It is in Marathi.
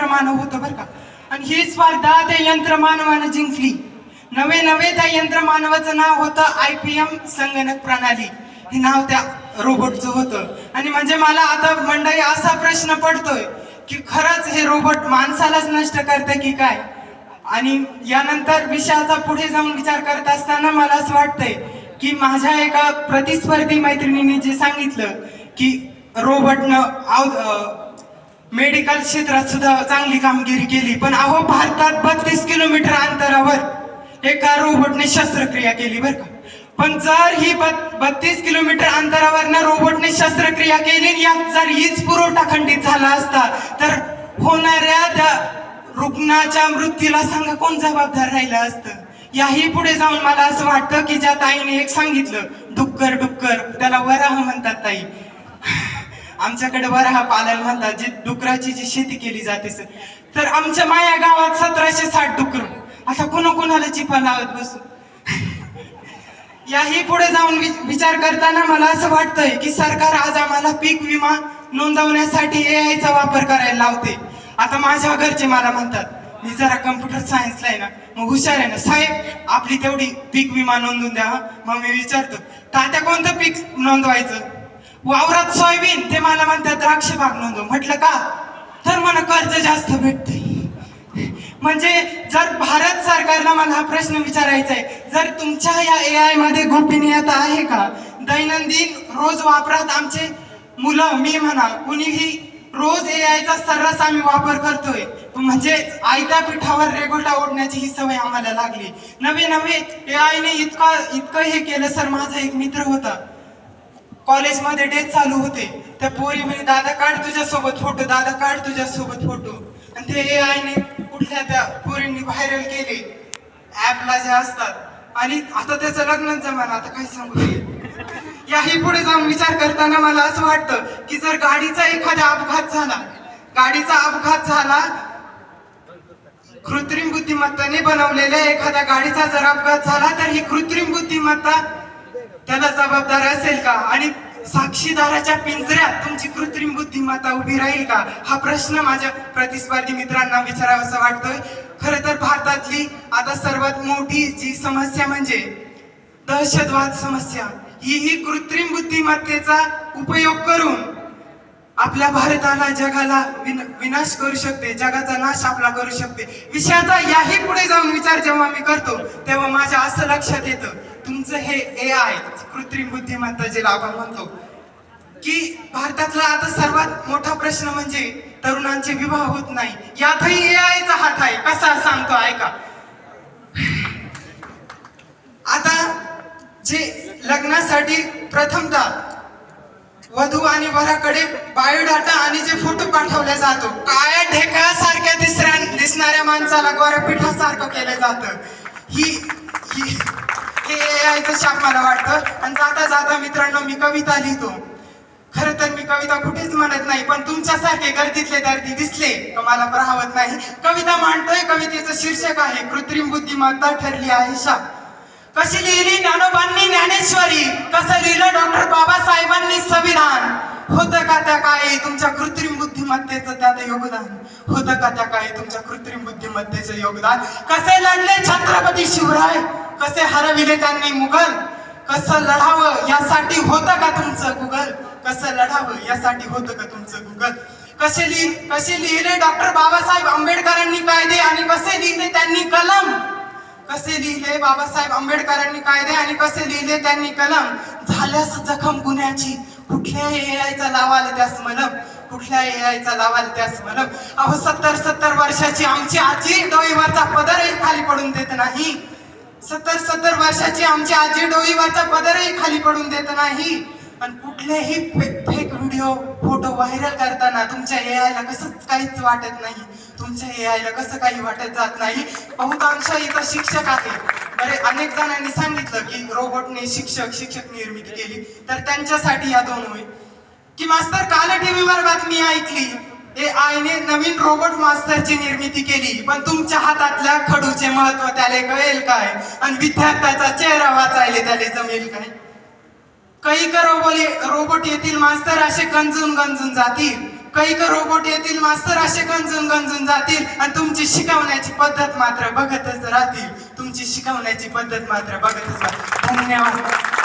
यंत्रमानव होतं बरं का. आणि ही स्पर्धा त्या यंत्रमानवानं जिंकली. नवे त्या यंत्रमानवाचं नाव होतं IPM संगणक प्रणाली. हे नाव त्या रोबोटचं होतं. आणि म्हणजे मला आता मंडळी असा प्रश्न पडतोय की खरंच हे रोबोट माणसालाच नष्ट करतं की काय. आणि यानंतर विषयाचा पुढे जाऊन विचार करत असताना मला असं वाटतंय की माझ्या एका प्रतिस्पर्धी मैत्रिणीने जे सांगितलं की रोबोटनं मेडिकल क्षेत्रात सुद्धा चांगली कामगिरी केली. पण अहो भारतात 32 किलोमीटर अंतरावर एका रोबोटने शस्त्रक्रिया केली बरं का. पण जर ही 32 किलोमीटर अंतरावर रोबोटने शस्त्रक्रिया केली, यात जर हीच पुरवठा खंडित झाला असता तर होणाऱ्या त्या रुग्णाच्या मृत्यूला सांगा कोण जबाबदार राहिलं असतं. याही पुढे जाऊन मला असं वाटतं की ज्या ताईने एक सांगितलं डुक्कर, त्याला वराह म्हणतात ताई. आमच्याकडे वराह पालन म्हणतात, जी डुकराची जी शेती केली जाते सर. तर आमच्या माया गावात 1760 डुकर. आता कोणाला चिपा लावत बसू. याही पुढे जाऊन विचार करताना मला असं वाटतंय की सरकार आज आम्हाला पीक विमा नोंदवण्यासाठी AI चा वापर करायला लावते. आता माझ्या घरचे मला म्हणतात, मी जरा कम्प्युटर सायन्सला आहे ना, मग हुशार आहे ना साहेब, आपली तेवढी पीक विमा नोंदवून द्या. मग मी विचारतो तात्या कोणतं पीक नोंदवायचं. वावरात सोयाबीन. ते मला म्हणतात द्राक्ष बाग नोंदव. म्हटलं का, तर मला कर्ज जास्त भेटतंय. म्हणजे जर भारत सरकारला मला हा प्रश्न विचारायचा आहे, जर तुमच्या या AI मध्ये गोपनीयता आहे का. दैनंदिन रोज वापरात आमचे मुलं, मी म्हणा कुणीही रोज AI चा सर्रास आम्ही वापर करतोय. म्हणजे आयत्या पिठावर रेघोटा ओढण्याची ही सवय आम्हाला लागली. नवे AI ने इतकं हे केलं सर. माझा एक मित्र होता, कॉलेजमध्ये डेट चालू होते, त्या पोरी म्हणे दादा काढ तुझ्यासोबत फोटो, दादा काढ तुझ्यासोबत फोटो. आणि ते AI ने कुठल्या त्या पोरींनी व्हायरल केले ऍपला जे असतात. आणि आता त्याचं लग्नच जमाना. आता काय सांगू. याही पुढे जाऊन विचार करताना मला असं वाटतं की जर गाडीचा एखादा अपघात झाला, कृत्रिम बुद्धिमत्ताने बनवलेल्या एखाद्या गाडीचा जर अपघात झाला, तर ही कृत्रिम बुद्धिमत्ता त्याला जबाबदार असेल का. आणि साक्षीदाराच्या पिंजऱ्यात तुमची कृत्रिम बुद्धिमत्ता उभी राहील का. हा प्रश्न माझ्या प्रतिस्पर्धी मित्रांना विचारावासा वाटतोय. खरं तर भारतातली आता सर्वात मोठी जी समस्या म्हणजे दहशतवाद समस्या, ही कृत्रिम बुद्धिमत्तेचा उपयोग करून आपल्या भारताला, जगाला विनाश करू शकते, जगाचा नाश आपला करू शकते. विषयाचा याही पुढे जाऊन विचार जेव्हा मी करतो तेव्हा माझ्या असं लक्षात येतं, तुमचं हे AI कृत्रिम बुद्धिमत्ता जे आपण म्हणतो, की भारतातला आता सर्वात मोठा प्रश्न म्हणजे तरुणांचे विवाह होत नाही. यातही AI चा हात आहे. कसा सांगतो ऐका. आता जे लग्नासाठी प्रथमतः वधू आणि वराकडे बायोडाटा आणि जे फोटो पाठवला जातो, काळ्या ढेकळासारख्या दिसणाऱ्या माणसाला गोऱ्या पिठासारखं केलं जातं. हे AI चं शाप मला वाटतं. आणि जाता मित्रांनो, मी कविता लिहितो. खरं तर मी कविता कुठेच म्हणत नाही, पण तुमच्यासारखे गर्दीतले दर्दी दिसले तर मला राहवत नाही. कविता मांडतोय. कवितेचं शीर्षक आहे कृत्रिम बुद्धिमत्ता ठरली आहे शाप. कशी लिहिली ज्ञानोबांनी ज्ञानेश्वरी, कसं लिहिलं डॉक्टर बाबासाहेबांनी संविधान. होतं का त्या काळी तुमच्या कृत्रिम बुद्धिमत्तेचं त्यात योगदान. होतं का त्या काळी तुमच्या कृत्रिम बुद्धिमत्तेचं योगदान. कसे लढले छत्रपती शिवराय, कसे हरविले त्यांनी मुघल. कसं लढावं यासाठी होतं का तुमचं गुगल. कसं लढावं यासाठी होतं का तुमचं गुगल. कसे लिहिले डॉक्टर बाबासाहेब आंबेडकरांनी कायदे आणि कसे लिहिले त्यांनी कलम. कसे लिहिले बाबासाहेब आंबेडकरांनी कायदे आणि कसे लिहिले त्यांनी कलम. झाल्यास जखम गुन्ह्याची कुठल्या AI चा लावाल त्यास मलम. कुठल्या AI चा लावाल त्यास मलम. अहो 70 वर्षाची आमची आजी डोईवरचा पदरही खाली पडून देत नाही. 70 वर्षाची आमची आजी डोईवरचा पदरही खाली पडून देत नाही. आणि कुठलेही फेक व्हिडिओ फोटो व्हायरल करताना तुमच्या AI ला कसंच काहीच वाटत नाही. तुमच्या AI ला कसं काही वाटत जात नाही. बहुतांश इथं शिक्षक आहे. बरे अनेक जणांनी सांगितलं की रोबोटने शिक्षक निर्मिती केली, तर त्यांच्यासाठी या दोन होईल की मास्तर काल टीव्हीवर बातमी ऐकली, AI ने नवीन रोबोट मास्टरची निर्मिती केली, पण तुमच्या हातातल्या खडूचे महत्व त्याला कळेल काय. आणि विद्यार्थ्याचा चेहरा वाचायला त्याला जमेल काय. काही रोबोट येतील मास्तर असे गंजून जातील. कैक रोबोट येतील मास्तर असे गंजून गंजून जातील आणि तुमची शिकवण्याची पद्धत मात्र बघतच राहतील. तुमची शिकवण्याची पद्धत मात्र बघतच राहतील. धन्यवाद.